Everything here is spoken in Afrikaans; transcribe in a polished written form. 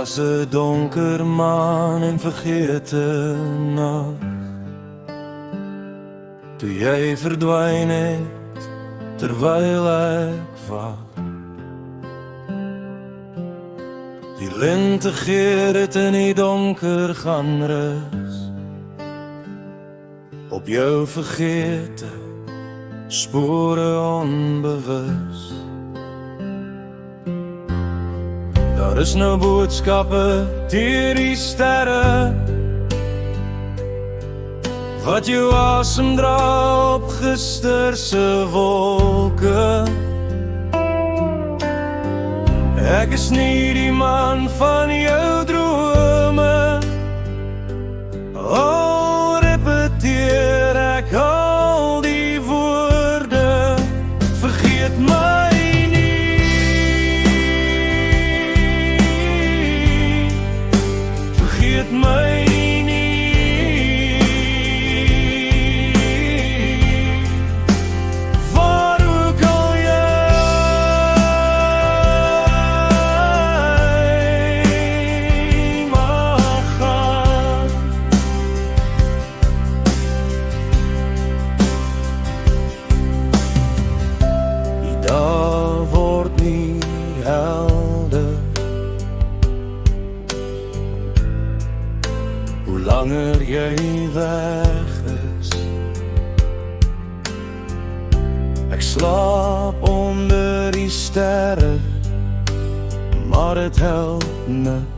was 'n donker maan en vergete nag, toe jy verdwyn het terwyl ek wag. Die lente geur het in die donker gaan rus op jou vergete spore onbewus. Daar is nou boodskappe deur die sterre wat jou asem dra op gister se wolke. Ek is nie die man van jou drome, al repeteer ek al die woorde. Vergeet my nie, vergeet my nie, waar ook al jy mag gaan. Die dag word nie helder hoe langer jy weg is. Ek slaap onder die sterre, maar het help niks.